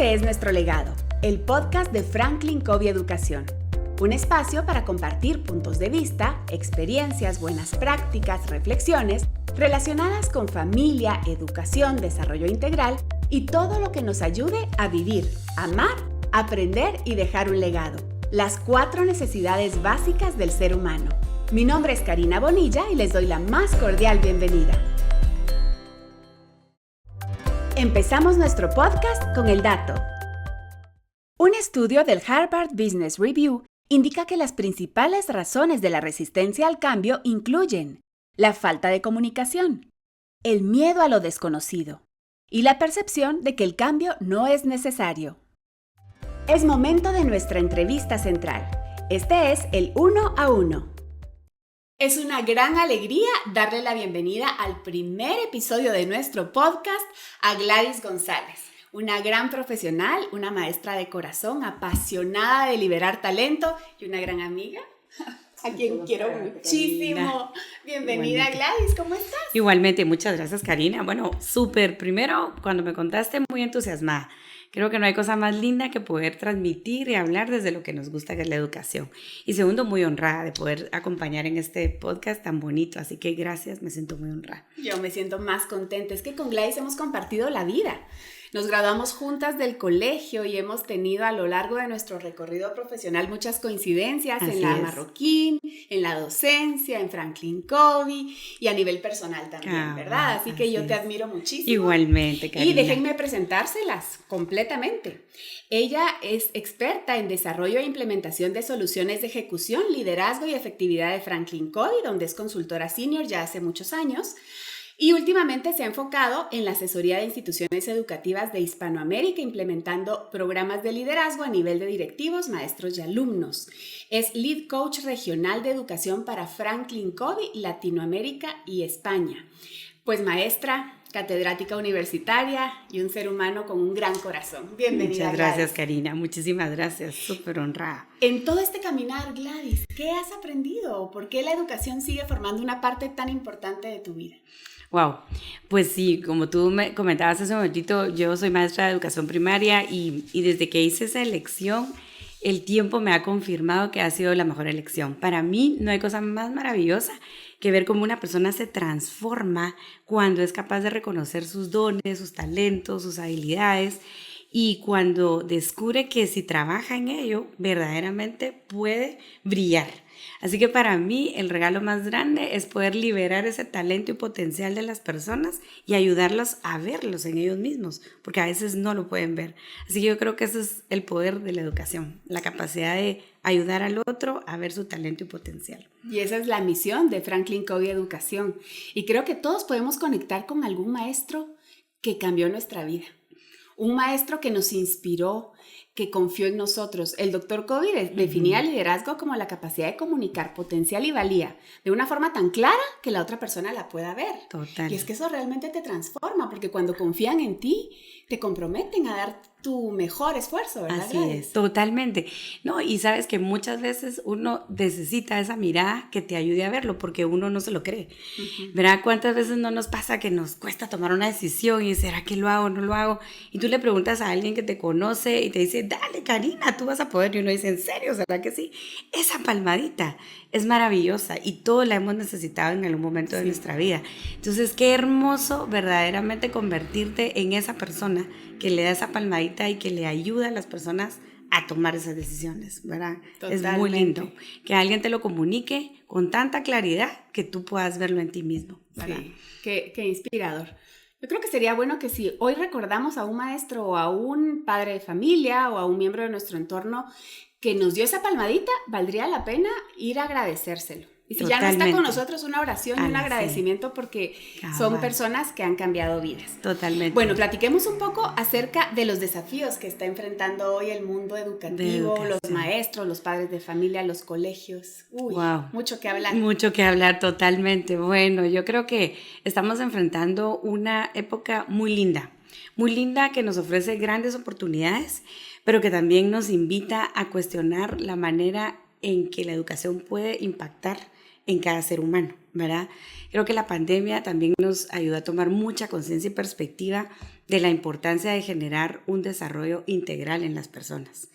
Este es Nuestro Legado, el podcast de Franklin Covey Educación. Un espacio para compartir puntos de vista, experiencias, buenas prácticas, reflexiones relacionadas con familia, educación, desarrollo integral y todo lo que nos ayude a vivir, amar, aprender y dejar un legado. Las 4 necesidades básicas del ser humano. Mi nombre es Karina Bonilla y les doy la más cordial bienvenida. Empezamos nuestro podcast con el dato. Un estudio del Harvard Business Review indica que las principales razones de la resistencia al cambio incluyen la falta de comunicación, el miedo a lo desconocido y la percepción de que el cambio no es necesario. Es momento de nuestra entrevista central. Este es el 1 a 1. Es una gran alegría darle la bienvenida al primer episodio de nuestro podcast a Gladys González, una gran profesional, una maestra de corazón, apasionada de liberar talento y una gran amiga, a quien quiero muchísimo. Bienvenida, Gladys, ¿cómo estás? Igualmente, muchas gracias, Karina. Bueno, súper. Primero, cuando me contaste, muy entusiasmada. Creo que no hay cosa más linda que poder transmitir y hablar desde lo que nos gusta, que es la educación. Y segundo, muy honrada de poder acompañar en este podcast tan bonito. Así que gracias, me siento muy honrada. Yo me siento más contenta. Es que con Gladys hemos compartido la vida. Nos graduamos juntas del colegio y hemos tenido a lo largo de nuestro recorrido profesional muchas coincidencias en la Marroquín, en la docencia, en Franklin Covey y a nivel personal también, ¿verdad? Así que yo te admiro muchísimo. Igualmente, Karina. Y déjenme presentárselas completamente. Ella es experta en desarrollo e implementación de soluciones de ejecución, liderazgo y efectividad de Franklin Covey, donde es consultora senior ya hace muchos años. Y últimamente se ha enfocado en la asesoría de instituciones educativas de Hispanoamérica, implementando programas de liderazgo a nivel de directivos, maestros y alumnos. Es Lead Coach Regional de Educación para Franklin Covey, Latinoamérica y España. Pues maestra, catedrática universitaria y un ser humano con un gran corazón. Bienvenida, Muchas gracias, Gladys. Karina. Muchísimas gracias. Súper honrada. En todo este caminar, Gladys, ¿qué has aprendido? ¿Por qué la educación sigue formando una parte tan importante de tu vida? Wow, pues sí, como tú me comentabas hace un momentito, yo soy maestra de educación primaria y desde que hice esa elección, el tiempo me ha confirmado que ha sido la mejor elección. Para mí no hay cosa más maravillosa que ver cómo una persona se transforma cuando es capaz de reconocer sus dones, sus talentos, sus habilidades y cuando descubre que si trabaja en ello, verdaderamente puede brillar. Así que para mí el regalo más grande es poder liberar ese talento y potencial de las personas y ayudarlos a verlos en ellos mismos, porque a veces no lo pueden ver. Así que yo creo que ese es el poder de la educación, la capacidad de ayudar al otro a ver su talento y potencial. Y esa es la misión de Franklin Covey Educación. Y creo que todos podemos conectar con algún maestro que cambió nuestra vida. Un maestro que nos inspiró, que confió en nosotros. El Dr. Covey definía liderazgo como la capacidad de comunicar potencial y valía de una forma tan clara que la otra persona la pueda ver. Total. Y es que eso realmente te transforma, porque cuando confían en ti, te comprometen a dar tu mejor esfuerzo, ¿verdad? Así es, totalmente. No, y sabes que muchas veces uno necesita esa mirada que te ayude a verlo, porque uno no se lo cree. ¿Verdad? ¿Cuántas veces no nos pasa que nos cuesta tomar una decisión y será que lo hago o no lo hago? Y tú le preguntas a alguien que te conoce y te dice, dale, Karina, tú vas a poder. Y uno dice, ¿en serio? ¿Será que sí? Esa palmadita es maravillosa y todos la hemos necesitado en algún momento de nuestra vida. Entonces, qué hermoso verdaderamente convertirte en esa persona que le da esa palmadita y que le ayuda a las personas a tomar esas decisiones, ¿verdad? Totalmente. Es muy lindo que alguien te lo comunique con tanta claridad que tú puedas verlo en ti mismo, ¿verdad? Sí, qué inspirador. Yo creo que sería bueno que si hoy recordamos a un maestro o a un padre de familia o a un miembro de nuestro entorno que nos dio esa palmadita, valdría la pena ir a agradecérselo. Y si ya no está con nosotros, una oración y un agradecimiento porque son personas que han cambiado vidas. Totalmente. Bueno, platiquemos un poco acerca de los desafíos que está enfrentando hoy el mundo educativo, los maestros, los padres de familia, los colegios. Mucho que hablar. Mucho que hablar, totalmente. Bueno, yo creo que estamos enfrentando una época muy linda que nos ofrece grandes oportunidades, pero que también nos invita a cuestionar la manera en que la educación puede impactar en cada ser humano, ¿verdad? Creo que la pandemia también nos ayudó a tomar mucha conciencia y perspectiva de la importancia de generar un desarrollo integral en las personas.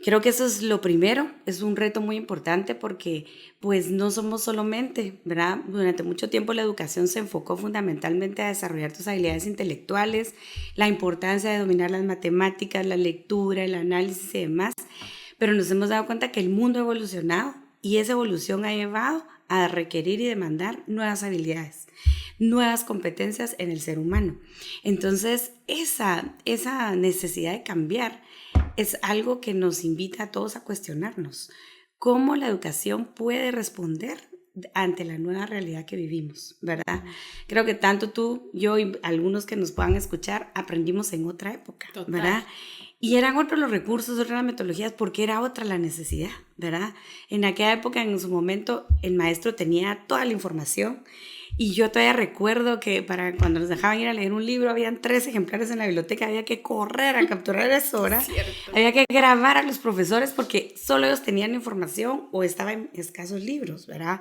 Creo que eso es lo primero, es un reto muy importante porque pues no somos solo mente, ¿verdad? Durante mucho tiempo la educación se enfocó fundamentalmente a desarrollar tus habilidades intelectuales, la importancia de dominar las matemáticas, la lectura, el análisis y demás, pero nos hemos dado cuenta que el mundo ha evolucionado y esa evolución ha llevado a requerir y demandar nuevas habilidades, nuevas competencias en el ser humano. Entonces, esa necesidad de cambiar es algo que nos invita a todos a cuestionarnos. ¿Cómo la educación puede responder ante la nueva realidad que vivimos, verdad? Creo que tanto tú, yo y algunos que nos puedan escuchar aprendimos en otra época, Total. ¿verdad? Y eran otros los recursos, otras las metodologías, porque era otra la necesidad, ¿verdad? En aquella época, en su momento, el maestro tenía toda la información. Y yo todavía recuerdo que para cuando nos dejaban ir a leer un libro, habían 3 ejemplares en la biblioteca, había que correr a capturar eso, ¿verdad? Había que grabar a los profesores porque solo ellos tenían información o estaban en escasos libros, ¿verdad?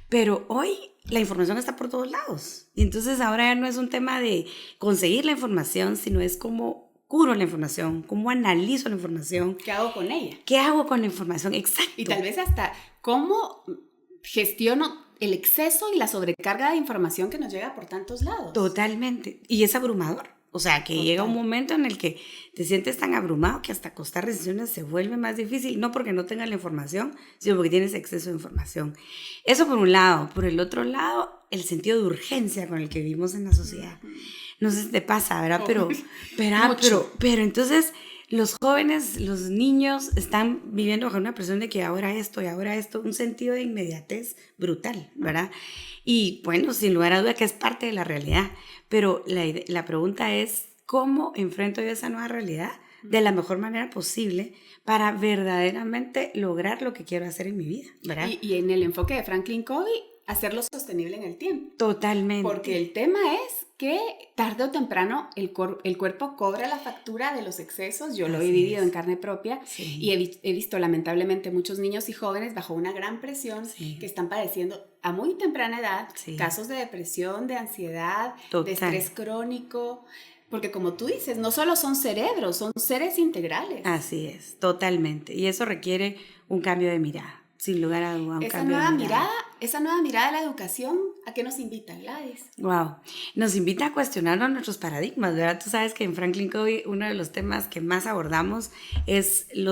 Pero hoy la información está por todos lados. Y entonces ahora ya no es un tema de conseguir la información, sino es cómo curo la información, cómo analizo la información. ¿Qué hago con ella? ¿Qué hago con la información? Exacto. Y tal vez hasta cómo gestiono el exceso y la sobrecarga de información que nos llega por tantos lados. Totalmente. Y es abrumador. O sea, que llega un momento en el que te sientes tan abrumado que hasta acostar decisiones se vuelve más difícil, no porque no tengas la información, sino porque tienes exceso de información. Eso por un lado. Por el otro lado, el sentido de urgencia con el que vivimos en la sociedad. No sé si te pasa, ¿verdad? Pero entonces los jóvenes, los niños están viviendo bajo una presión de que ahora esto, un sentido de inmediatez brutal, ¿verdad? Y bueno, sin lugar a duda que es parte de la realidad, pero la pregunta es, ¿cómo enfrento yo esa nueva realidad de la mejor manera posible para verdaderamente lograr lo que quiero hacer en mi vida, ¿verdad? Y en el enfoque de Franklin Covey, hacerlo sostenible en el tiempo. Totalmente. Porque el tema es que tarde o temprano el cuerpo cobra la factura de los excesos. Yo lo he vivido en carne propia, sí. Y he visto lamentablemente muchos niños y jóvenes bajo una gran presión, sí, que están padeciendo a muy temprana edad, sí, casos de depresión, de ansiedad, total, de estrés crónico. Porque como tú dices, no solo son cerebros, son seres integrales. Así es, totalmente. Y eso requiere un cambio de mirada. Sin lugar a duda, esa nueva mirada de la educación, ¿a qué nos invita, Gladys? Wow, nos invita a cuestionarnos nuestros paradigmas, ¿verdad? Tú sabes que en Franklin Covey uno de los temas que más abordamos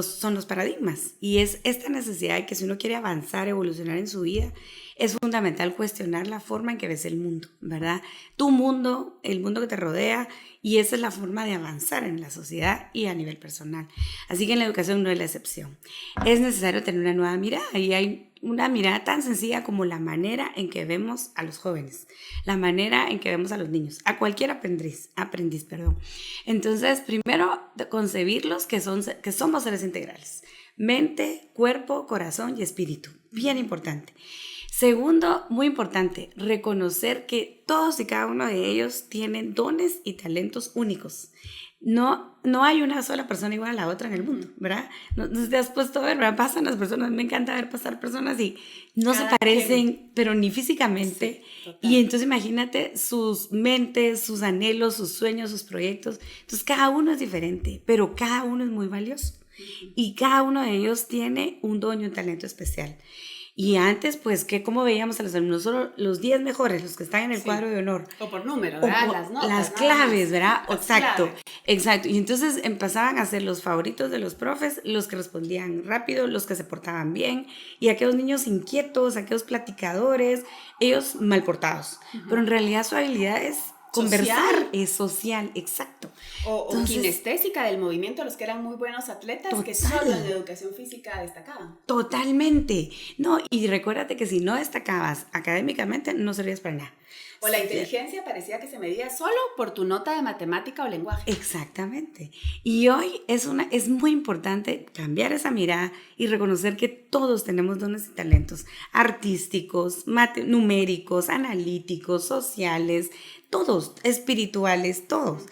son los paradigmas. Y es esta necesidad de que si uno quiere avanzar, evolucionar en su vida, es fundamental cuestionar la forma en que ves el mundo, ¿verdad? Tu mundo, el mundo que te rodea, y esa es la forma de avanzar en la sociedad y a nivel personal. Así que en la educación no es la excepción. Es necesario tener una nueva mirada, y hay una mirada tan sencilla como la manera en que vemos a los jóvenes, la manera en que vemos a los niños, a cualquier aprendiz. Entonces, primero, concebirlos que somos seres integrales, mente, cuerpo, corazón y espíritu, bien importante. Segundo, muy importante, reconocer que todos y cada uno de ellos tienen dones y talentos únicos. No hay una sola persona igual a la otra en el mundo, ¿verdad? No te has puesto a ver, ¿verdad? Pasan las personas, me encanta ver pasar personas y no se parecen, pero ni físicamente. Sí, y entonces imagínate sus mentes, sus anhelos, sus sueños, sus proyectos. Entonces cada uno es diferente, pero cada uno es muy valioso. Y cada uno de ellos tiene un don y un talento especial. Y antes, pues, ¿cómo veíamos a los alumnos? Solo los 10 mejores, los que están en el cuadro de honor. O por número, ¿verdad? Las notas. Las claves, ¿verdad? Exacto. Y entonces empezaban a ser los favoritos de los profes, los que respondían rápido, los que se portaban bien, y aquellos niños inquietos, aquellos platicadores, ellos mal portados. Pero en realidad su habilidad es conversar, es social, exacto. O kinestésica del movimiento, los que eran muy buenos atletas, total, que solo en educación física destacaban. Totalmente. No, y recuérdate que si no destacabas académicamente, no servías para nada. O la inteligencia parecía que se medía solo por tu nota de matemática o lenguaje. Exactamente. Y hoy es muy importante cambiar esa mirada y reconocer que todos tenemos dones y talentos artísticos, numéricos, analíticos, sociales, todos, espirituales, todos.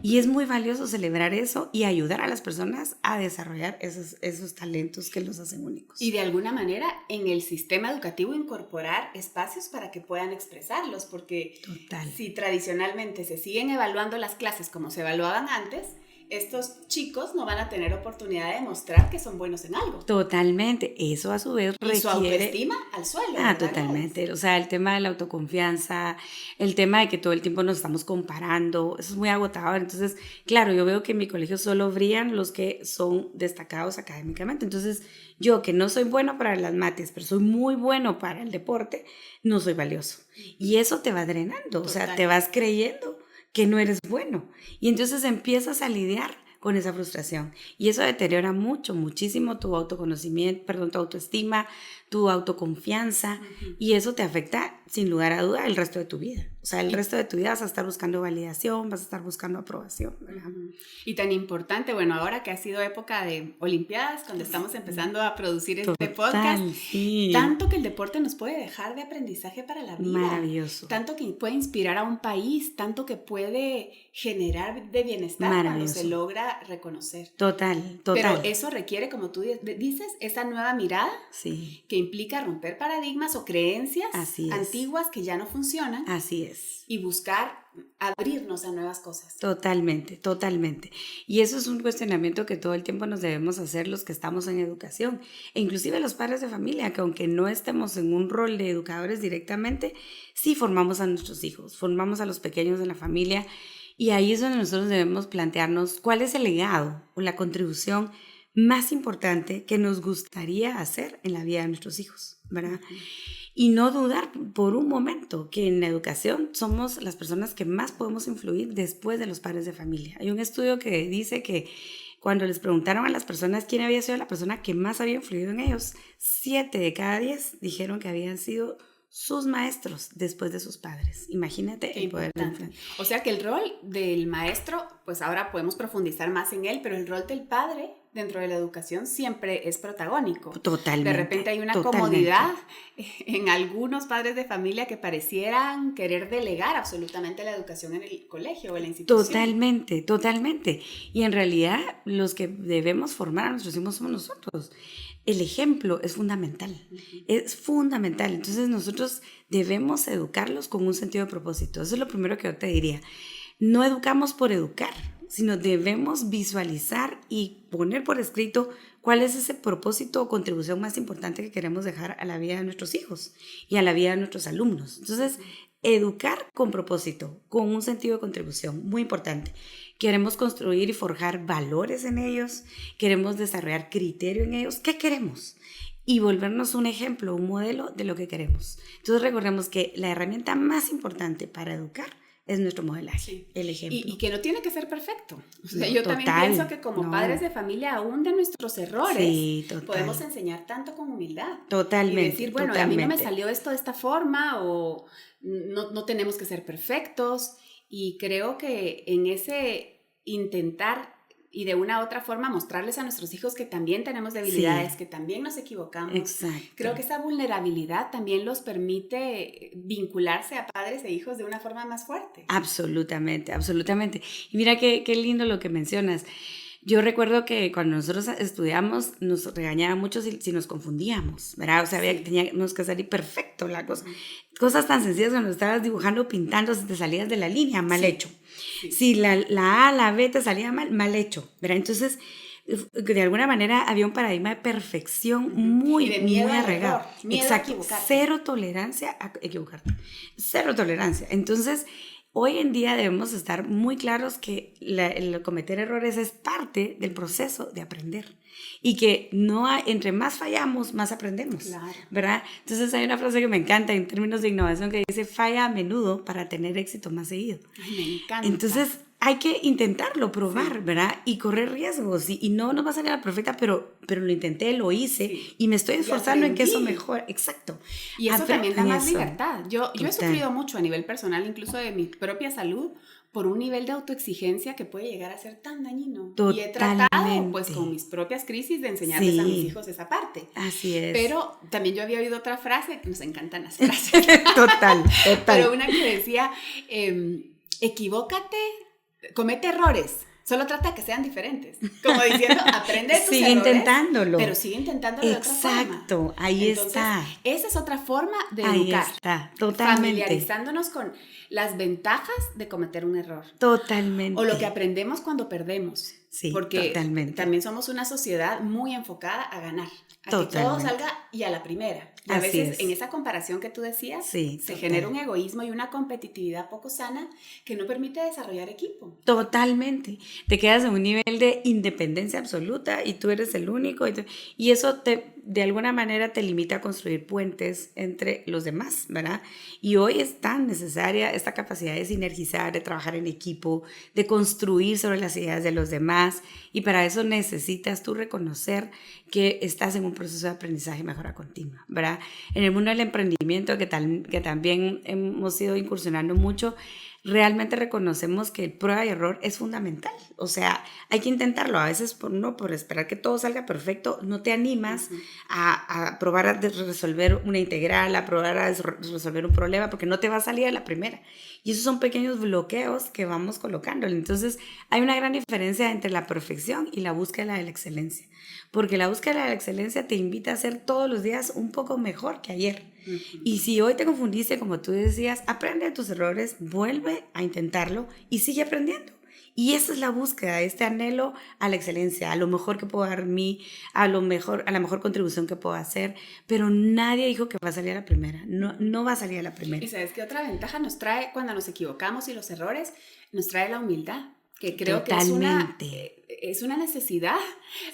Y es muy valioso celebrar eso y ayudar a las personas a desarrollar esos talentos que los hacen únicos. Y de alguna manera en el sistema educativo incorporar espacios para que puedan expresarlos, porque porque Total. si tradicionalmente se siguen evaluando las clases como se evaluaban antes, estos chicos no van a tener oportunidad de demostrar que son buenos en algo. Totalmente. Eso a su vez Y su requiere... autoestima al suelo. Ah, ¿verdad? totalmente. O sea, el tema de la autoconfianza, el tema de que todo el tiempo nos estamos comparando, eso es muy agotador. Entonces, claro, yo veo que en mi colegio solo brillan los que son destacados académicamente. Entonces, yo que no soy bueno para las mates, pero soy muy bueno para el deporte, no soy valioso. Y eso te va drenando, o sea, te vas creyendo que no eres bueno. Y entonces empiezas a lidiar con esa frustración. Y eso deteriora muchísimo tu autoconocimiento, perdón, tu autoestima, tu autoconfianza. Y eso te afecta, sin lugar a duda, el resto de tu vida. O sea, el resto de tu vida vas a estar buscando validación, vas a estar buscando aprobación, ¿verdad? Y tan importante, bueno, ahora que ha sido época de Olimpiadas, cuando estamos empezando a producir este podcast, tanto que el deporte nos puede dejar de aprendizaje para la vida. Maravilloso. Tanto que puede inspirar a un país, tanto que puede generar de bienestar cuando se logra reconocer. Total. Pero eso requiere, como tú dices, esa nueva mirada que implica romper paradigmas o creencias antiguas que ya no funcionan. Así es. Y buscar abrirnos a nuevas cosas. Totalmente. Y eso es un cuestionamiento que todo el tiempo nos debemos hacer los que estamos en educación. E inclusive los padres de familia, que aunque no estemos en un rol de educadores directamente, sí formamos a nuestros hijos, formamos a los pequeños de la familia. Y ahí es donde nosotros debemos plantearnos cuál es el legado o la contribución más importante que nos gustaría hacer en la vida de nuestros hijos, ¿verdad? Y no dudar por un momento que en la educación somos las personas que más podemos influir después de los padres de familia. Hay un estudio que dice que cuando les preguntaron a las personas quién había sido la persona que más había influido en ellos, 7 de cada 10 dijeron que habían sido sus maestros después de sus padres. Imagínate el poder de influencia. O sea que el rol del maestro, pues ahora podemos profundizar más en él, pero el rol del padre dentro de la educación siempre es protagónico. Totalmente. De repente hay una comodidad en algunos padres de familia que parecieran querer delegar absolutamente la educación en el colegio o en la institución. Totalmente. Y en realidad los que debemos formar a nuestros hijos somos nosotros. El ejemplo es fundamental, es fundamental. Entonces nosotros debemos educarlos con un sentido de propósito. Eso es lo primero que yo te diría. No educamos por educar, sino debemos visualizar y poner por escrito cuál es ese propósito o contribución más importante que queremos dejar a la vida de nuestros hijos y a la vida de nuestros alumnos. Entonces, educar con propósito, con un sentido de contribución, muy importante. Queremos construir y forjar valores en ellos, queremos desarrollar criterio en ellos. ¿Qué queremos? Y volvernos un ejemplo, un modelo de lo que queremos. Entonces recordemos que la herramienta más importante para educar es nuestro modelaje, el ejemplo. Y que no tiene que ser perfecto. O sea, yo también pienso que como padres de familia, aún de nuestros errores, podemos enseñar tanto con humildad. Totalmente. Y decir, bueno, a mí no me salió esto de esta forma, o no tenemos que ser perfectos. Y creo que en ese intentar y de una u otra forma mostrarles a nuestros hijos que también tenemos debilidades, que también nos equivocamos. Exacto. Creo que esa vulnerabilidad también los permite vincularse a padres e hijos de una forma más fuerte. Absolutamente. Y mira qué lindo lo que mencionas. Yo recuerdo que cuando nosotros estudiamos nos regañaban mucho si nos confundíamos, ¿verdad? O sea, teníamos que salir perfecto la cosa. Cosas tan sencillas cuando estabas dibujando, pintando, si te salías de la línea, mal hecho. Si la A, la B te salía mal hecho, ¿verdad? Entonces, de alguna manera había un paradigma de perfección muy arraigado. Exacto. Cero tolerancia a equivocarte. Cero tolerancia. Entonces, hoy en día debemos estar muy claros que el cometer errores es parte del proceso de aprender y que entre más fallamos, más aprendemos, ¿verdad? Entonces hay una frase que me encanta en términos de innovación que dice, falla a menudo para tener éxito más seguido. Ay, me encanta. Entonces hay que intentarlo, probar, ¿verdad? Y correr riesgos. Y no va a salir a la perfecta, pero lo intenté, lo hice y me estoy esforzando en que eso mejore. Exacto. Y eso también da más libertad. Yo he sufrido mucho a nivel personal, incluso de mi propia salud, por un nivel de autoexigencia que puede llegar a ser tan dañino. Totalmente. Y he tratado, pues, con mis propias crisis de enseñarles a mis hijos esa parte. Así es. Pero también yo había oído otra frase, que nos encantan las frases. Total. Pero una que decía, equivócate, comete errores, Solo trata de que sean diferentes. Como diciendo, aprende de tus sigue errores, intentándolo. pero sigue intentándolo de otra forma. Exacto, ahí está. Esa es otra forma de Ahí educar. está, totalmente. Familiarizándonos con las ventajas de cometer un error. Totalmente. O lo que aprendemos cuando perdemos. Sí, porque totalmente. también somos una sociedad muy enfocada a ganar. A Totalmente. que todo salga y a la primera. Y a Así veces es. en esa comparación que tú decías, Sí, se total. genera un egoísmo y una competitividad poco sana que no permite desarrollar equipo. Totalmente. Te quedas en un nivel de independencia absoluta y tú eres el único. Y eso de alguna manera te limita a construir puentes entre los demás, ¿verdad? Y hoy es tan necesaria esta capacidad de sinergizar, de trabajar en equipo, de construir sobre las ideas de los demás. Y para eso necesitas tú reconocer que estás en un proceso de aprendizaje y mejora continua, ¿verdad? En el mundo del emprendimiento, que también hemos ido incursionando mucho, realmente reconocemos que el prueba y error es fundamental. O sea, hay que intentarlo. A veces por esperar que todo salga perfecto, no te animas a probar a resolver una integral, a probar a resolver un problema, porque no te va a salir a la primera. Y esos son pequeños bloqueos que vamos colocando. Entonces, hay una gran diferencia entre la perfección y la búsqueda de la excelencia. Porque la búsqueda de la excelencia te invita a ser todos los días un poco mejor que ayer. Y si hoy te confundiste, como tú decías, aprende de tus errores, vuelve a intentarlo y sigue aprendiendo. Y esa es la búsqueda, este anhelo a la excelencia, a lo mejor que puedo dar a la mejor contribución que puedo hacer, pero nadie dijo que va a salir a la primera, no va a salir a la primera. ¿Y sabes qué otra ventaja nos trae cuando nos equivocamos y los errores? Nos trae la humildad, que creo Totalmente. que es una necesidad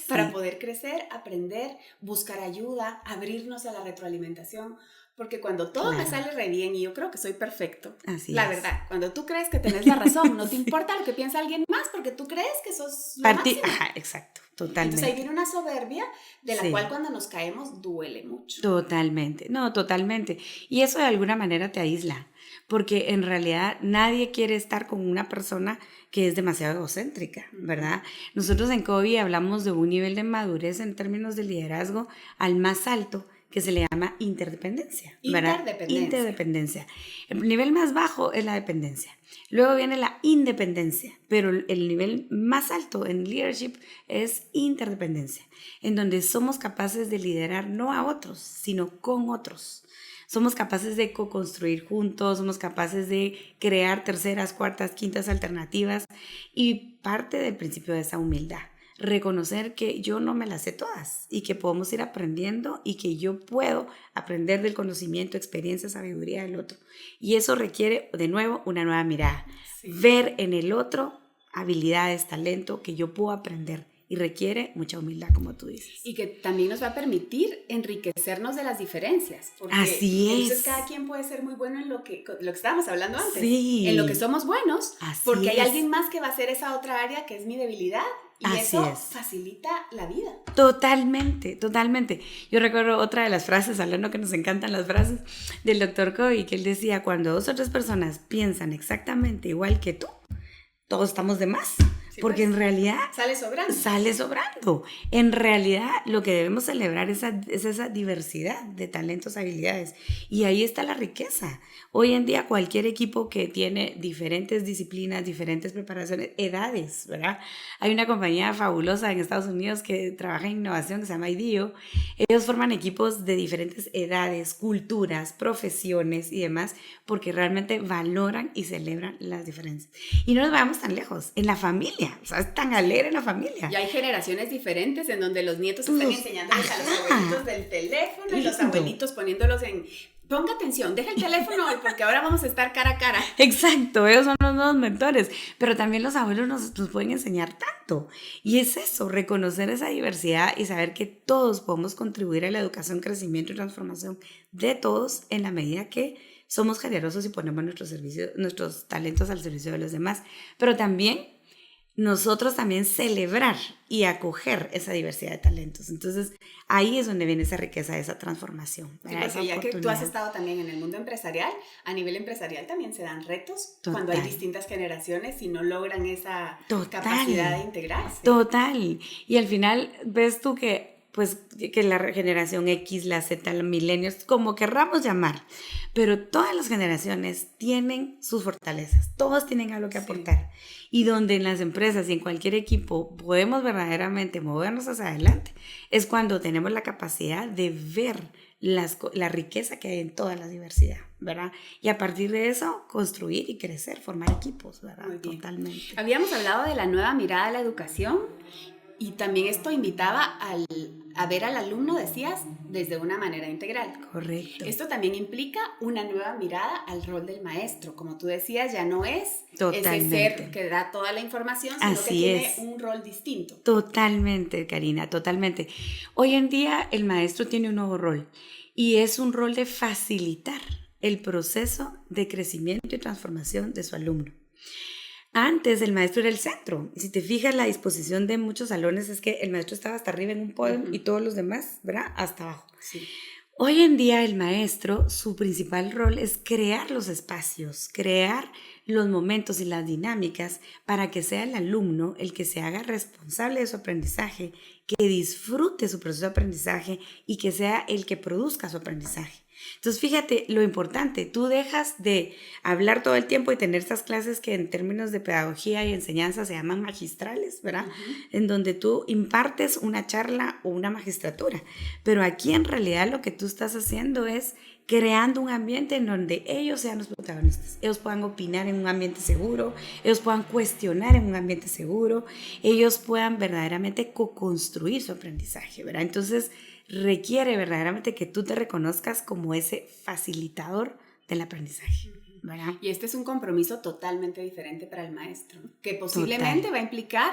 para poder crecer, aprender, buscar ayuda, abrirnos a la retroalimentación. Porque cuando todo me sale re bien y yo creo que soy perfecto, la verdad, cuando tú crees que tenés la razón, no te importa lo que piensa alguien más porque tú crees que sos lo máximo. Ajá, exacto, totalmente. Entonces ahí viene una soberbia de la cual cuando nos caemos duele mucho. Totalmente, no, totalmente. Y eso de alguna manera te aísla, porque en realidad nadie quiere estar con una persona que es demasiado egocéntrica, ¿verdad? Nosotros en COVID hablamos de un nivel de madurez en términos de liderazgo al más alto, que se le llama interdependencia, ¿verdad? Interdependencia. El nivel más bajo es la dependencia. Luego viene la independencia, pero el nivel más alto en leadership es interdependencia, en donde somos capaces de liderar no a otros, sino con otros. Somos capaces de co-construir juntos, somos capaces de crear terceras, cuartas, quintas alternativas y parte del principio de esa humildad. Reconocer que yo no me las sé todas y que podemos ir aprendiendo y que yo puedo aprender del conocimiento, experiencia, sabiduría del otro. Y eso requiere, de nuevo, una nueva mirada. Ver en el otro habilidades, talento que yo puedo aprender y requiere mucha humildad, como tú dices. Y que también nos va a permitir enriquecernos de las diferencias. Porque así es. Entonces cada quien puede ser muy bueno en lo que estábamos hablando antes. Sí. En lo que somos buenos. Así porque hay es. alguien más que va a hacer esa otra área que es mi debilidad. Y así eso es. facilita la vida. Totalmente, totalmente. Yo recuerdo otra de las frases, hablando que nos encantan las frases, del Dr. Covey, que él decía, cuando 2 o 3 personas piensan exactamente igual que tú, todos estamos de más. Sí, porque pues, en realidad sale sobrando. En realidad lo que debemos celebrar es esa diversidad de talentos, habilidades. Y ahí está la riqueza. Hoy en día cualquier equipo que tiene diferentes disciplinas, diferentes preparaciones, edades, ¿verdad? Hay una compañía fabulosa en Estados Unidos que trabaja en innovación que se llama IDEO. Ellos forman equipos de diferentes edades, culturas, profesiones y demás, porque realmente valoran y celebran las diferencias. Y no nos vayamos tan lejos, en la familia. O sea, es tan alegre en la familia. Y hay generaciones diferentes en donde los nietos están enseñándoles a los abuelitos del teléfono y los abuelitos poniéndolos en... Ponga atención, deja el teléfono hoy porque ahora vamos a estar cara a cara. Exacto, ellos son los nuevos mentores, pero también los abuelos nos pueden enseñar tanto. Y es eso, reconocer esa diversidad y saber que todos podemos contribuir a la educación, crecimiento y transformación de todos en la medida que somos generosos y ponemos nuestros talentos al servicio de los demás. Pero también nosotros también celebrar y acoger esa diversidad de talentos. Entonces, ahí es donde viene esa riqueza, esa transformación. Sí, porque ya que tú has estado también en el mundo empresarial, a nivel empresarial también se dan retos. Total. Cuando hay distintas generaciones y no logran esa capacidad de integrarse. Total. Y al final ves tú que pues que la generación X, la Z, los millennials, como querramos llamar, pero todas las generaciones tienen sus fortalezas, todos tienen algo que aportar. Y donde en las empresas y en cualquier equipo podemos verdaderamente movernos hacia adelante, es cuando tenemos la capacidad de ver la riqueza que hay en toda la diversidad, ¿verdad? Y a partir de eso, construir y crecer, formar equipos, ¿verdad? Totalmente. Habíamos hablado de la nueva mirada a la educación y también esto invitaba a ver al alumno, decías, desde una manera integral. Correcto. Esto también implica una nueva mirada al rol del maestro. Como tú decías, ya no es ese ser que da toda la información, sino que tiene un rol distinto. Totalmente, Karina, totalmente. Hoy en día el maestro tiene un nuevo rol y es un rol de facilitar el proceso de crecimiento y transformación de su alumno. Antes el maestro era el centro. Y si te fijas, la disposición de muchos salones es que el maestro estaba hasta arriba en un podio y todos los demás, ¿verdad? Hasta abajo. Sí. Hoy en día el maestro, su principal rol es crear los espacios, crear los momentos y las dinámicas para que sea el alumno el que se haga responsable de su aprendizaje, que disfrute su proceso de aprendizaje y que sea el que produzca su aprendizaje. Entonces, fíjate lo importante, tú dejas de hablar todo el tiempo y tener estas clases que en términos de pedagogía y enseñanza se llaman magistrales, ¿verdad? En donde tú impartes una charla o una magistratura, pero aquí en realidad lo que tú estás haciendo es creando un ambiente en donde ellos sean los protagonistas, ellos puedan opinar en un ambiente seguro, ellos puedan cuestionar en un ambiente seguro, ellos puedan verdaderamente co-construir su aprendizaje, ¿verdad? Entonces, requiere verdaderamente que tú te reconozcas como ese facilitador del aprendizaje, ¿verdad? Y este es un compromiso totalmente diferente para el maestro, que posiblemente va a implicar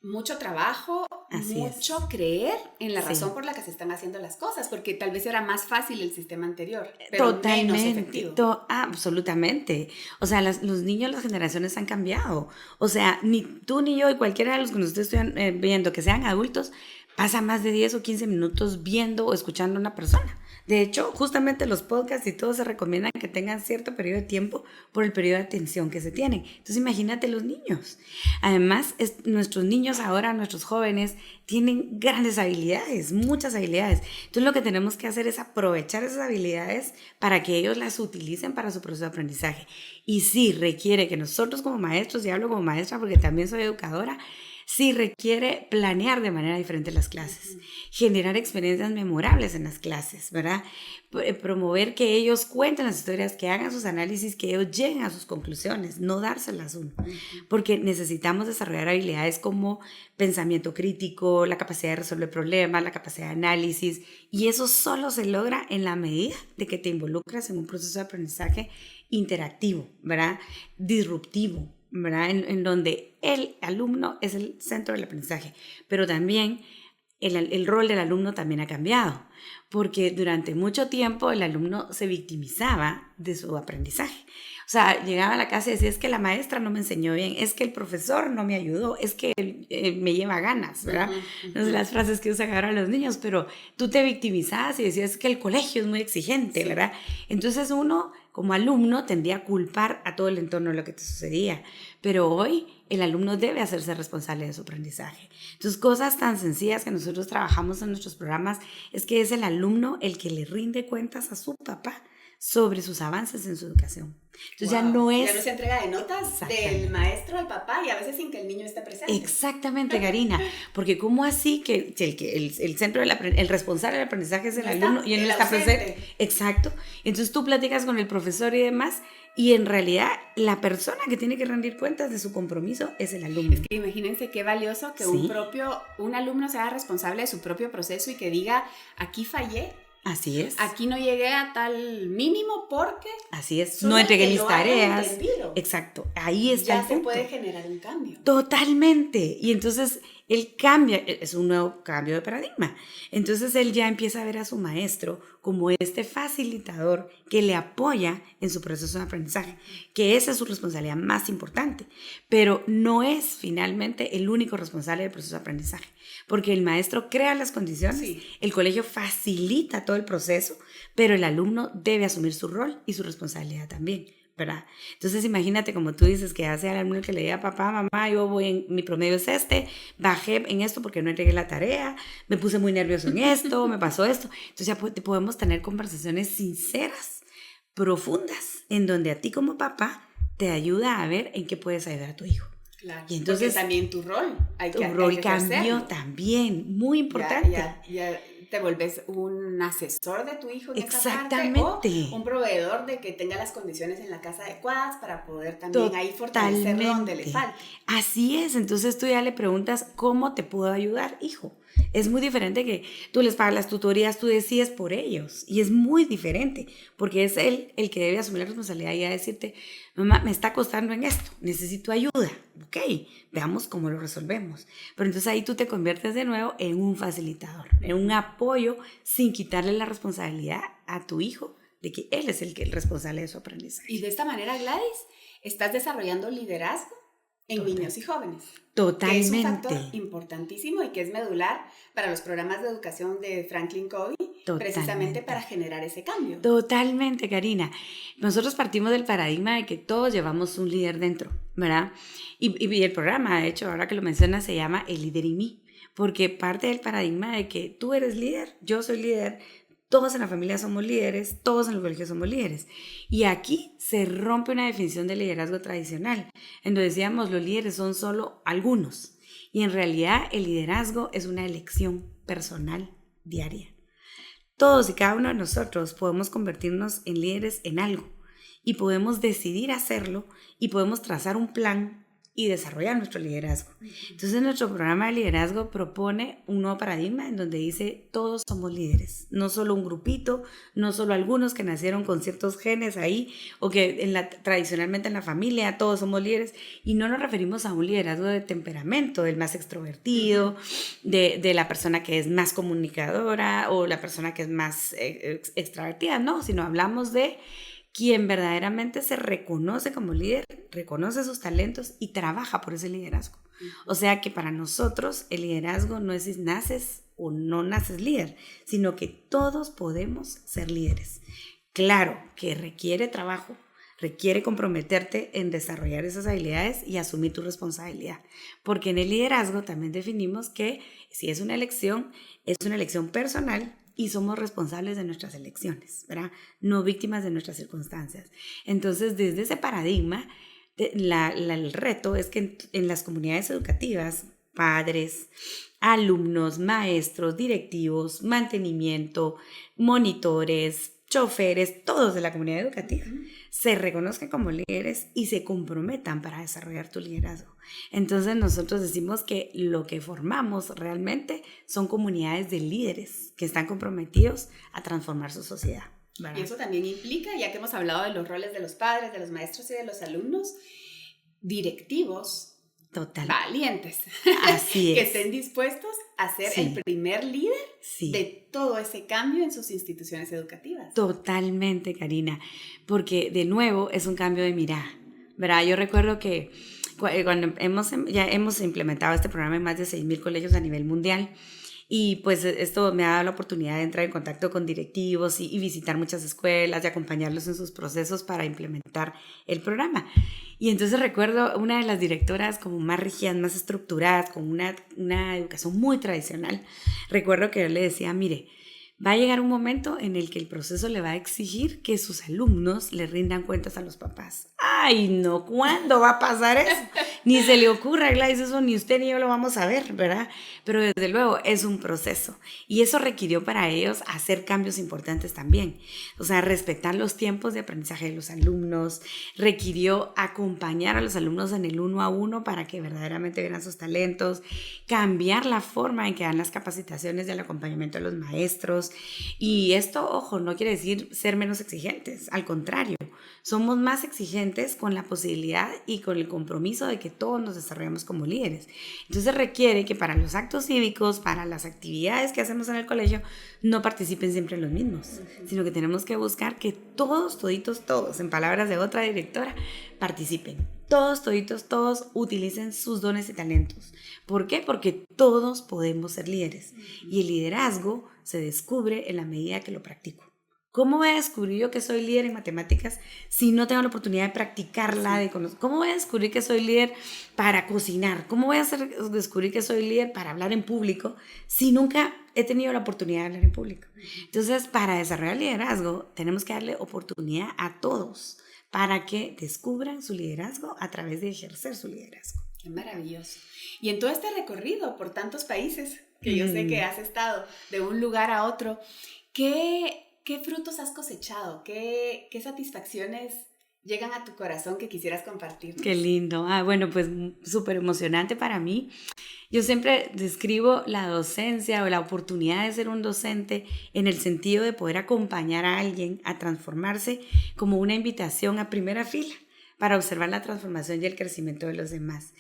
mucho trabajo, mucho creer en la razón por la que se están haciendo las cosas, porque tal vez era más fácil el sistema anterior, pero menos efectivo. Absolutamente. O sea, los niños, las generaciones han cambiado. O sea, ni tú ni yo y cualquiera de los que nos estén viendo, que sean adultos, pasa más de 10 o 15 minutos viendo o escuchando a una persona. De hecho, justamente los podcasts y todo se recomiendan que tengan cierto periodo de tiempo por el periodo de atención que se tienen. Entonces, imagínate los niños. Además, nuestros niños ahora, nuestros jóvenes, tienen grandes habilidades, muchas habilidades. Entonces, lo que tenemos que hacer es aprovechar esas habilidades para que ellos las utilicen para su proceso de aprendizaje. Y sí, requiere que nosotros como maestros, y hablo como maestra porque también soy educadora, sí requiere planear de manera diferente las clases, generar experiencias memorables en las clases, ¿verdad? Promover que ellos cuenten las historias, que hagan sus análisis, que ellos lleguen a sus conclusiones, no dárselas uno, porque necesitamos desarrollar habilidades como pensamiento crítico, la capacidad de resolver problemas, la capacidad de análisis, y eso solo se logra en la medida de que te involucras en un proceso de aprendizaje interactivo, ¿verdad? Disruptivo, ¿verdad? En donde el alumno es el centro del aprendizaje, pero también el rol del alumno también ha cambiado, porque durante mucho tiempo el alumno se victimizaba de su aprendizaje. O sea, llegaba a la casa y decía, es que la maestra no me enseñó bien, es que el profesor no me ayudó, es que me lleva ganas, ¿verdad? No sé las frases que usan ahora los niños, pero tú te victimizabas y decías que el colegio es muy exigente, ¿verdad? Entonces uno, como alumno, tendría a culpar a todo el entorno de lo que te sucedía. Pero hoy el alumno debe hacerse responsable de su aprendizaje. Entonces, cosas tan sencillas que nosotros trabajamos en nuestros programas es que es el alumno el que le rinde cuentas a su papá sobre sus avances en su educación. Entonces ya no se entrega de notas del maestro al papá y a veces sin que el niño esté presente. Exactamente, Karina, porque ¿cómo así que el centro el responsable del aprendizaje es el alumno y él no está presente? Exacto. Entonces tú platicas con el profesor y demás y en realidad la persona que tiene que rendir cuentas de su compromiso es el alumno. Es que imagínense qué valioso que un alumno sea responsable de su propio proceso y que diga, aquí fallé. Así es. Aquí no llegué a tal mínimo porque... Así es. No entregué mis tareas. Exacto. Ahí está el punto. Ya se puede generar un cambio. Totalmente. Y entonces él cambia, es un nuevo cambio de paradigma. Entonces él ya empieza a ver a su maestro como este facilitador que le apoya en su proceso de aprendizaje, que esa es su responsabilidad más importante, pero no es finalmente el único responsable del proceso de aprendizaje, porque el maestro crea las condiciones, el colegio facilita todo el proceso, pero el alumno debe asumir su rol y su responsabilidad también, ¿verdad? Entonces imagínate, como tú dices, que hace al alumno que le diga, papá, mamá, yo voy mi promedio es este, bajé en esto porque no entregué la tarea, me puse muy nervioso en esto, me pasó esto. Entonces ya podemos tener conversaciones sinceras, profundas, en donde a ti como papá te ayuda a ver en qué puedes ayudar a tu hijo. Claro, y entonces porque también tu rol hay que cambió también, muy importante. Ya te vuelves un asesor de tu hijo en Exactamente. esa parte, o un proveedor de que tenga las condiciones en la casa adecuadas para poder también ahí fortalecer donde le falta. Así es, entonces tú ya le preguntas, ¿cómo te puedo ayudar, hijo? Es muy diferente que tú les pagas las tutorías, tú decides por ellos. Y es muy diferente, porque es él el que debe asumir la responsabilidad y a decirte, mamá, me está costando en esto, necesito ayuda. Ok, veamos cómo lo resolvemos. Pero entonces ahí tú te conviertes de nuevo en un facilitador, en un apoyo sin quitarle la responsabilidad a tu hijo de que él es el responsable de su aprendizaje. Y de esta manera, Gladys, estás desarrollando liderazgo en niños y jóvenes. Totalmente. Que es un factor importantísimo y que es medular para los programas de educación de Franklin Covey, precisamente para generar ese cambio. Totalmente, Karina. Nosotros partimos del paradigma de que todos llevamos un líder dentro, ¿verdad? Y el programa, de hecho, ahora que lo mencionas, se llama El Líder en Mí, porque parte del paradigma de que tú eres líder, yo soy líder, todos en la familia somos líderes, todos en el colegio somos líderes. Y aquí se rompe una definición de liderazgo tradicional, en donde decíamos los líderes son solo algunos. Y en realidad el liderazgo es una elección personal diaria. Todos y cada uno de nosotros podemos convertirnos en líderes en algo y podemos decidir hacerlo y podemos trazar un plan y desarrollar nuestro liderazgo. Entonces nuestro programa de liderazgo propone un nuevo paradigma en donde dice todos somos líderes, no solo un grupito, no solo algunos que nacieron con ciertos genes ahí o que tradicionalmente en la familia todos somos líderes, y no nos referimos a un liderazgo de temperamento, del más extrovertido, de la persona que es más comunicadora o la persona que es más extravertida, no, sino hablamos de quien verdaderamente se reconoce como líder, reconoce sus talentos y trabaja por ese liderazgo. O sea que para nosotros el liderazgo no es si naces o no naces líder, sino que todos podemos ser líderes. Claro que requiere trabajo, requiere comprometerte en desarrollar esas habilidades y asumir tu responsabilidad. Porque en el liderazgo también definimos que si es una elección personal, y somos responsables de nuestras elecciones, ¿verdad? No víctimas de nuestras circunstancias. Entonces, desde ese paradigma, el reto es que en las comunidades educativas, padres, alumnos, maestros, directivos, mantenimiento, monitores, choferes, todos de la comunidad educativa, se reconozcan como líderes y se comprometan para desarrollar tu liderazgo. Entonces nosotros decimos que lo que formamos realmente son comunidades de líderes que están comprometidos a transformar su sociedad, ¿verdad? Y eso también implica, ya que hemos hablado de los roles de los padres, de los maestros y de los alumnos, directivos valientes. Así es. Que estén dispuestos a ser el primer líder de todo ese cambio en sus instituciones educativas. Totalmente, Karina, porque de nuevo es un cambio de mirada, ¿verdad? Yo recuerdo que cuando ya hemos implementado este programa en más de 6,000 colegios a nivel mundial, y pues esto me ha dado la oportunidad de entrar en contacto con directivos y visitar muchas escuelas y acompañarlos en sus procesos para implementar el programa. Y entonces recuerdo una de las directoras como más rígidas, más estructuradas, con una educación muy tradicional. Recuerdo que yo le decía, mire, va a llegar un momento en el que el proceso le va a exigir que sus alumnos le rindan cuentas a los papás. ¡Ay, no! ¿Cuándo va a pasar eso? Ni se le ocurra, Gladys, eso ni usted ni yo lo vamos a ver, ¿verdad? Pero desde luego es un proceso. Y eso requirió para ellos hacer cambios importantes también. O sea, respetar los tiempos de aprendizaje de los alumnos, requirió acompañar a los alumnos en el 1 a 1 para que verdaderamente vieran sus talentos, cambiar la forma en que dan las capacitaciones del acompañamiento de los maestros. Y esto, ojo, no quiere decir ser menos exigentes, al contrario, somos más exigentes con la posibilidad y con el compromiso de que todos nos desarrollemos como líderes. Entonces requiere que para los actos cívicos, para las actividades que hacemos en el colegio, no participen siempre los mismos, sino que tenemos que buscar que todos, en palabras de otra directora, participen. Todos utilicen sus dones y talentos. ¿Por qué? Porque todos podemos ser líderes y el liderazgo se descubre en la medida que lo practico. ¿Cómo voy a descubrir yo que soy líder en matemáticas si no tengo la oportunidad de practicarla? ¿Cómo voy a descubrir que soy líder para cocinar? ¿Cómo voy a descubrir que soy líder para hablar en público si nunca he tenido la oportunidad de hablar en público? Entonces, para desarrollar liderazgo, tenemos que darle oportunidad a todos para que descubran su liderazgo a través de ejercer su liderazgo. Qué maravilloso. Y en todo este recorrido por tantos países que yo sé que has estado de un lugar a otro, ¿qué frutos has cosechado? ¿Qué satisfacciones llegan a tu corazón que quisieras compartir? Qué lindo. Bueno, pues súper emocionante para mí. Yo siempre describo la docencia o la oportunidad de ser un docente en el sentido de poder acompañar a alguien a transformarse como una invitación a primera fila para observar la transformación y el crecimiento de los demás.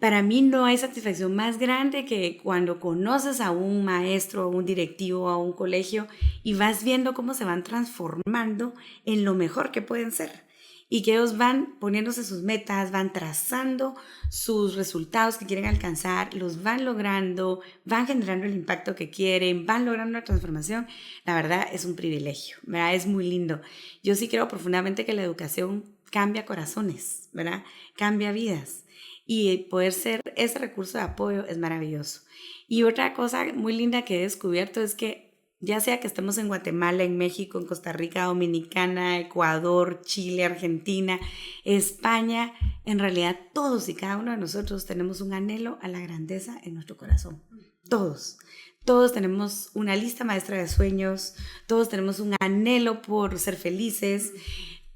Para mí no hay satisfacción más grande que cuando conoces a un maestro, a un directivo, a un colegio y vas viendo cómo se van transformando en lo mejor que pueden ser. Y que ellos van poniéndose sus metas, van trazando sus resultados que quieren alcanzar, los van logrando, van generando el impacto que quieren, van logrando una transformación. La verdad es un privilegio, ¿verdad? Es muy lindo. Yo sí creo profundamente que la educación cambia corazones, ¿verdad? Cambia vidas. Y poder ser ese recurso de apoyo es maravilloso. Y otra cosa muy linda que he descubierto es que ya sea que estemos en Guatemala, en México, en Costa Rica, Dominicana, Ecuador, Chile, Argentina, España, en realidad todos y cada uno de nosotros tenemos un anhelo a la grandeza en nuestro corazón. Todos. Todos tenemos una lista maestra de sueños, todos tenemos un anhelo por ser felices.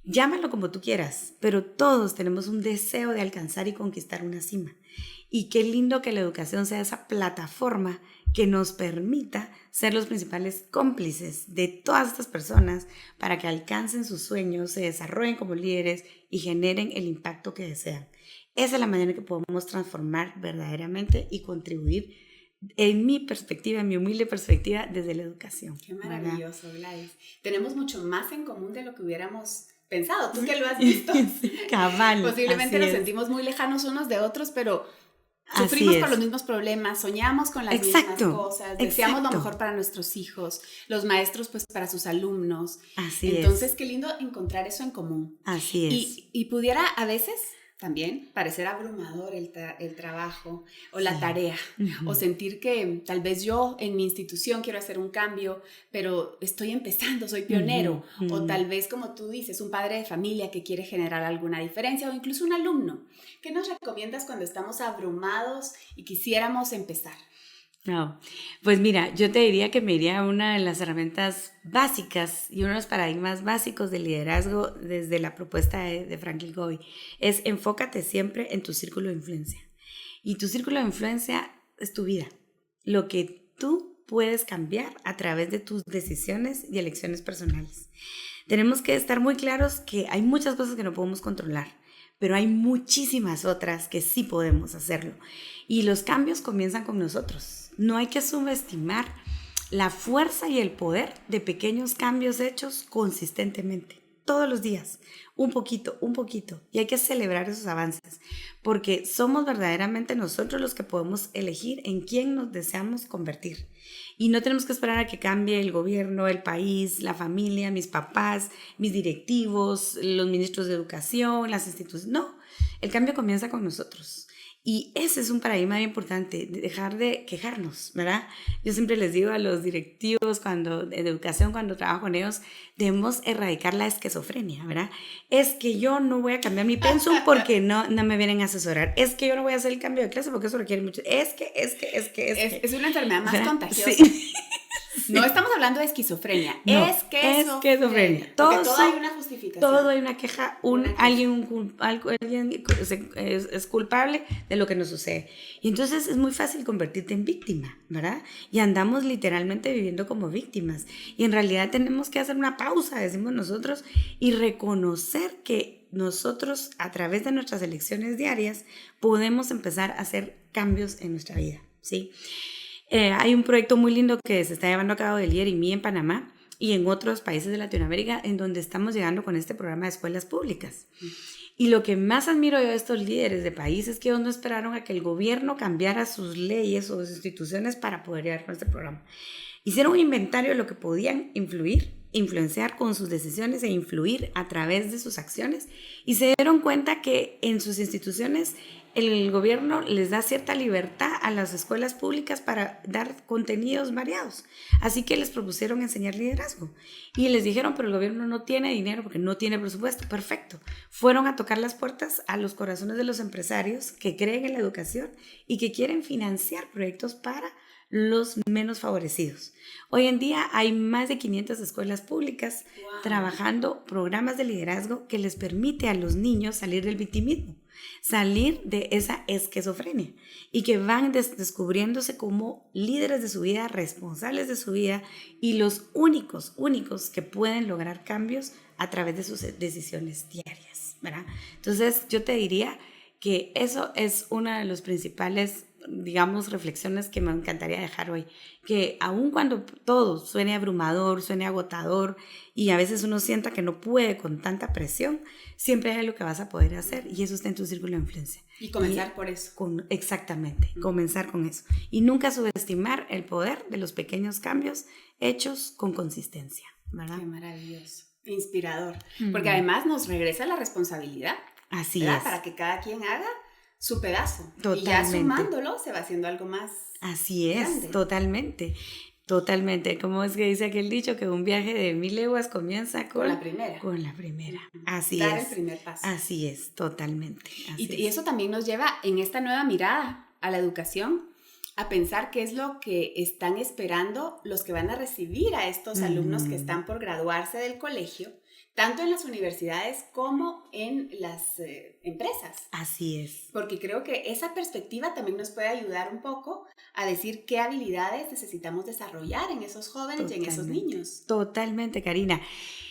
Llámalo como tú quieras, pero todos tenemos un deseo de alcanzar y conquistar una cima. Y qué lindo que la educación sea esa plataforma que nos permita ser los principales cómplices de todas estas personas para que alcancen sus sueños, se desarrollen como líderes y generen el impacto que desean. Esa es la manera en que podemos transformar verdaderamente y contribuir, en mi perspectiva, en mi humilde perspectiva, desde la educación. Qué maravilloso, Gladys. Tenemos mucho más en común de lo que hubiéramos pensado. Tú que lo has visto. Sí, cabal. Posiblemente nos sentimos muy lejanos unos de otros, pero sufrimos por los mismos problemas, soñamos con las mismas cosas, deseamos lo mejor para nuestros hijos, los maestros pues para sus alumnos. Entonces, qué lindo encontrar eso en común. Así es. Y pudiera a veces también parecer abrumador el trabajo o la tarea, o sentir que tal vez yo en mi institución quiero hacer un cambio, pero estoy empezando, soy pionero, o tal vez, como tú dices, un padre de familia que quiere generar alguna diferencia, o incluso un alumno. ¿Qué nos recomiendas cuando estamos abrumados y quisiéramos empezar? No, pues mira, yo te diría que me iría a una de las herramientas básicas y uno de los paradigmas básicos de liderazgo desde la propuesta de Franklin Covey. Es enfócate siempre en tu círculo de influencia. Y tu círculo de influencia es tu vida. Lo que tú puedes cambiar a través de tus decisiones y elecciones personales. Tenemos que estar muy claros que hay muchas cosas que no podemos controlar, pero hay muchísimas otras que sí podemos hacerlo. Y los cambios comienzan con nosotros. No hay que subestimar la fuerza y el poder de pequeños cambios hechos consistentemente, todos los días, un poquito, y hay que celebrar esos avances, porque somos verdaderamente nosotros los que podemos elegir en quién nos deseamos convertir. Y no tenemos que esperar a que cambie el gobierno, el país, la familia, mis papás, mis directivos, los ministros de educación, las instituciones. No, el cambio comienza con nosotros. Y ese es un paradigma bien importante, dejar de quejarnos, ¿verdad? Yo siempre les digo a los directivos de educación, cuando trabajo con ellos, debemos erradicar la esquizofrenia, ¿verdad? Es que yo no voy a cambiar mi pensum porque no me vienen a asesorar. Es que yo no voy a hacer el cambio de clase porque eso requiere mucho. Es Es una enfermedad más contagiosa. Sí. No estamos hablando de esquizofrenia, no, es esquizofrenia. Todo hay una justificación. Todo hay una queja, alguien es culpable de lo que nos sucede. Y entonces es muy fácil convertirte en víctima, ¿verdad? Y andamos literalmente viviendo como víctimas. Y en realidad tenemos que hacer una pausa, decimos nosotros, y reconocer que nosotros, a través de nuestras elecciones diarias, podemos empezar a hacer cambios en nuestra vida, ¿sí? Hay un proyecto muy lindo que se está llevando a cabo de Líder y Mí en Panamá y en otros países de Latinoamérica, en donde estamos llegando con este programa de escuelas públicas. Y lo que más admiro yo de estos líderes de países es que ellos no esperaron a que el gobierno cambiara sus leyes o sus instituciones para poder llegar con este programa. Hicieron un inventario de lo que podían influir influenciar con sus decisiones e influir a través de sus acciones, y se dieron cuenta que en sus instituciones el gobierno les da cierta libertad a las escuelas públicas para dar contenidos variados. Así que les propusieron enseñar liderazgo y les dijeron, pero el gobierno no tiene dinero porque no tiene presupuesto. Perfecto. Fueron a tocar las puertas a los corazones de los empresarios que creen en la educación y que quieren financiar proyectos para los menos favorecidos. Hoy en día hay más de 500 escuelas públicas trabajando programas de liderazgo que les permite a los niños salir del victimismo, salir de esa esquizofrenia y que van descubriéndose como líderes de su vida, responsables de su vida y los únicos que pueden lograr cambios a través de sus decisiones diarias, ¿verdad? Entonces yo te diría que eso es una de los principales, digamos, reflexiones que me encantaría dejar hoy, que aun cuando todo suene abrumador, suene agotador y a veces uno sienta que no puede con tanta presión, siempre hay algo que vas a poder hacer y eso está en tu círculo de influencia. Y comenzar por eso. Exactamente, comenzar con eso. Y nunca subestimar el poder de los pequeños cambios hechos con consistencia, ¿verdad? Qué maravilloso, inspirador, porque además nos regresa la responsabilidad. Así ¿verdad? es. Para que cada quien haga su pedazo. Totalmente. Y ya sumándolo se va haciendo algo más Así es, grande. Totalmente. ¿Cómo es que dice aquel dicho? Que un viaje de 1000 leguas comienza con la primera. Con la primera. Así Dar es. el primer paso. Así es, totalmente. Y eso también nos lleva en esta nueva mirada a la educación a pensar qué es lo que están esperando los que van a recibir a estos alumnos que están por graduarse del colegio, tanto en las universidades como en las empresas. Así es. Porque creo que esa perspectiva también nos puede ayudar un poco a decir qué habilidades necesitamos desarrollar en esos jóvenes y en esos niños. Totalmente, Karina.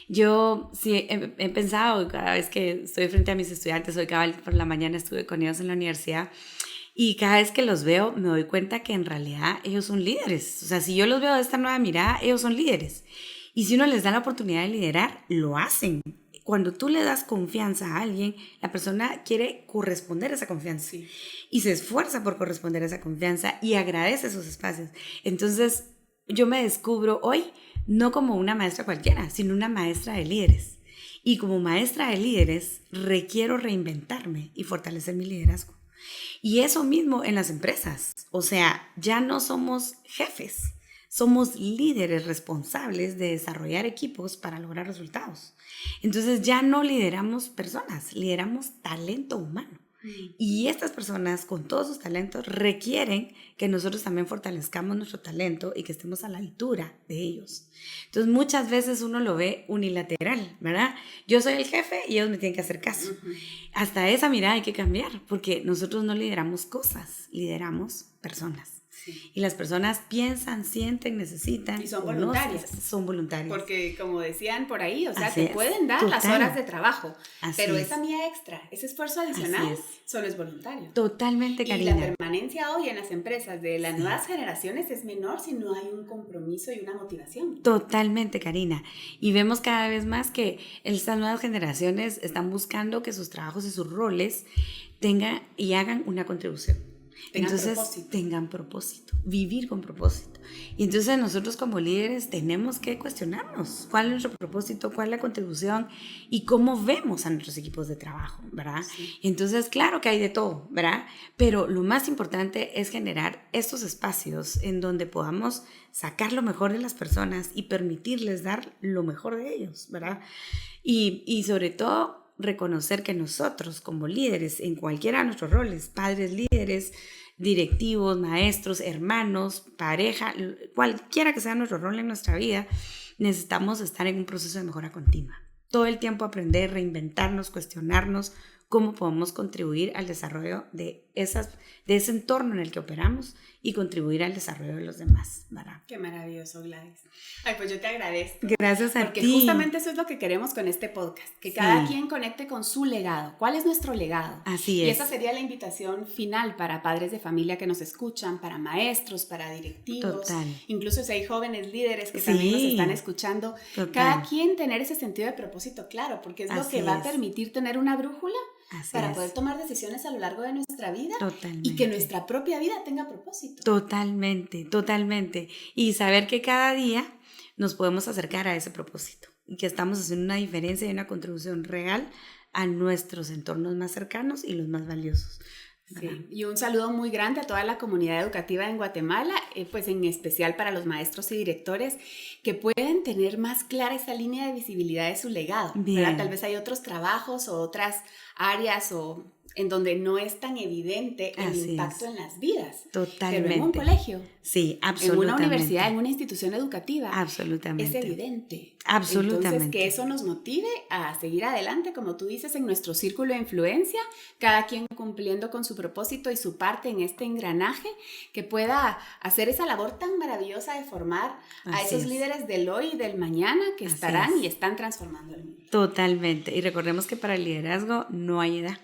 Yo sí he pensado cada vez que estoy frente a mis estudiantes, hoy por la mañana estuve con ellos en la universidad, y cada vez que los veo me doy cuenta que en realidad ellos son líderes. O sea, si yo los veo de esta nueva mirada, ellos son líderes. Y si uno les da la oportunidad de liderar, lo hacen. Cuando tú le das confianza a alguien, la persona quiere corresponder a esa confianza. Sí. Y se esfuerza por corresponder a esa confianza y agradece esos espacios. Entonces, yo me descubro hoy no como una maestra cualquiera, sino una maestra de líderes. Y como maestra de líderes, requiero reinventarme y fortalecer mi liderazgo. Y eso mismo en las empresas. O sea, ya no somos jefes. Somos líderes responsables de desarrollar equipos para lograr resultados. Entonces ya no lideramos personas, lideramos talento humano. Y estas personas con todos sus talentos requieren que nosotros también fortalezcamos nuestro talento y que estemos a la altura de ellos. Entonces muchas veces uno lo ve unilateral, ¿verdad? Yo soy el jefe y ellos me tienen que hacer caso. Hasta esa mirada hay que cambiar porque nosotros no lideramos cosas, lideramos personas. Sí. Y las personas piensan, sienten, necesitan. Y son voluntarias. Son voluntarias. Porque como decían por ahí, o sea, Así te pueden dar las horas de trabajo, pero esa mía extra, ese esfuerzo adicional, solo es voluntario. Totalmente, Karina. Y la permanencia hoy en las empresas de las nuevas generaciones es menor si no hay un compromiso y una motivación. Totalmente, Karina. Y vemos cada vez más que estas nuevas generaciones están buscando que sus trabajos y sus roles tengan y hagan una contribución. Tengan propósito, vivir con propósito. Y entonces nosotros como líderes tenemos que cuestionarnos cuál es nuestro propósito, cuál es la contribución y cómo vemos a nuestros equipos de trabajo, ¿verdad? Sí. Entonces, claro que hay de todo, ¿verdad? Pero lo más importante es generar estos espacios en donde podamos sacar lo mejor de las personas y permitirles dar lo mejor de ellos, ¿verdad? Y sobre todo, reconocer que nosotros como líderes en cualquiera de nuestros roles, padres líderes, directivos, maestros, hermanos, pareja, cualquiera que sea nuestro rol en nuestra vida, necesitamos estar en un proceso de mejora continua. Todo el tiempo aprender, reinventarnos, cuestionarnos cómo podemos contribuir al desarrollo de ese entorno en el que operamos y contribuir al desarrollo de los demás, ¿verdad? Qué maravilloso, Gladys. Ay, pues yo te agradezco. Gracias a ti. Porque justamente eso es lo que queremos con este podcast, que cada quien conecte con su legado. ¿Cuál es nuestro legado? Así es. Y esa sería la invitación final para padres de familia que nos escuchan, para maestros, para directivos. Total. Incluso si hay jóvenes líderes que también nos están escuchando. Total. Cada quien tener ese sentido de propósito claro, porque es lo que va a permitir tener una brújula para poder tomar decisiones a lo largo de nuestra vida. Totalmente. Y que nuestra propia vida tenga propósito. Totalmente. Y saber que cada día nos podemos acercar a ese propósito y que estamos haciendo una diferencia y una contribución real a nuestros entornos más cercanos y los más valiosos. Sí, y un saludo muy grande a toda la comunidad educativa en Guatemala, pues en especial para los maestros y directores que pueden tener más clara esa línea de visibilidad de su legado, ¿verdad? Tal vez hay otros trabajos o otras áreas o en donde no es tan evidente el impacto en las vidas. Totalmente. Pero en un colegio, sí, absolutamente. en una universidad, en una institución educativa, absolutamente. es evidente. Absolutamente. Entonces, que eso nos motive a seguir adelante, como tú dices, en nuestro círculo de influencia, cada quien cumpliendo con su propósito y su parte en este engranaje, que pueda hacer esa labor tan maravillosa de formar a esos líderes del hoy y del mañana que estarán y están transformando el mundo. Totalmente. Y recordemos que para el liderazgo no hay edad.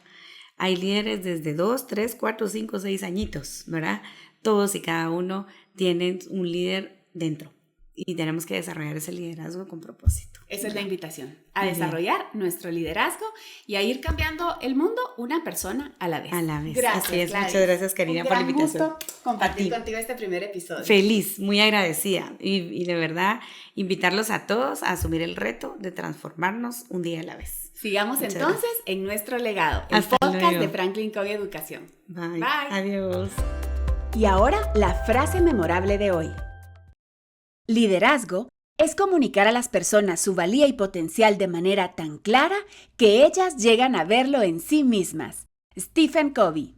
Hay líderes desde 2, 3, 4, 5, 6 añitos, ¿verdad? Todos y cada uno tienen un líder dentro y tenemos que desarrollar ese liderazgo con propósito. Esa es la invitación, a desarrollar nuestro liderazgo y a ir cambiando el mundo una persona a la vez. A la vez. Gracias, Así es. Gladys. Muchas gracias, Karina, por la invitación. Un gusto compartir contigo este primer episodio. Feliz, muy agradecida y de verdad invitarlos a todos a asumir el reto de transformarnos un día a la vez. Sigamos Muchas entonces gracias. en nuestro legado, el Hasta podcast luego. de Franklin Covey Educación. Bye. Bye. Adiós. Y ahora la frase memorable de hoy. Liderazgo es comunicar a las personas su valía y potencial de manera tan clara que ellas llegan a verlo en sí mismas. Stephen Covey.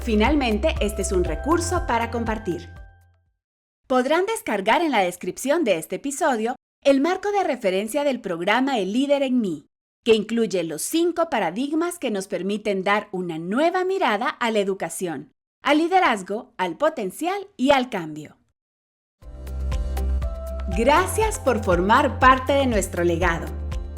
Finalmente, este es un recurso para compartir. Podrán descargar en la descripción de este episodio el marco de referencia del programa El Líder en Mí, que incluye los 5 paradigmas que nos permiten dar una nueva mirada a la educación, al liderazgo, al potencial y al cambio. Gracias por formar parte de nuestro legado.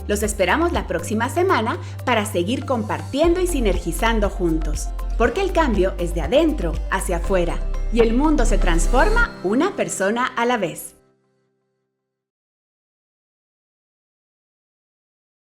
Los esperamos la próxima semana para seguir compartiendo y sinergizando juntos, porque el cambio es de adentro hacia afuera y el mundo se transforma una persona a la vez.